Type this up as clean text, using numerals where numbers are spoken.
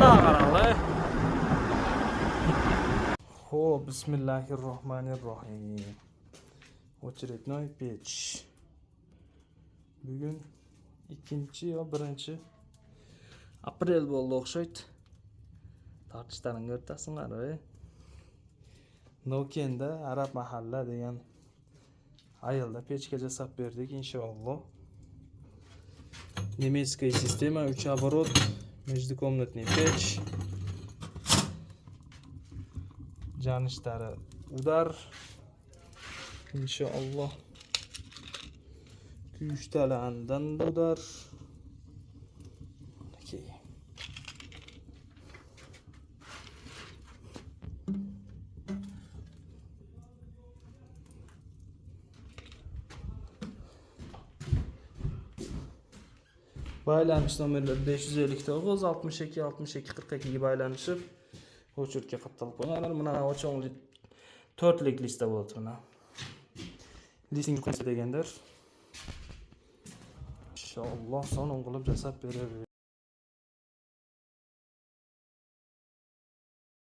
qaranglar. Xo'p, bismillahirrohmanirrohim. Очередной pech. Bugun 2 yo 1 aprel bo'ldi o'xshaydi. Tortishlarini ko'rtasizlar, Nokenda Arab mahalla degan ayolda pechka jasab berdik inshaalloh. Немецкая система 3 оборот, междукомнатный печь. Janishlari udar. İnşallah. Kuyushtalandan udar. Okay. Baylanish nomerlari 559 62 62 42 ga baylanishib o'chirtga qattiq qo'yganlar. Mana o'chongli 4 lik lista bo'ldi mana. Listing qilsa degandir. İnşallah son qilib jasab beradi.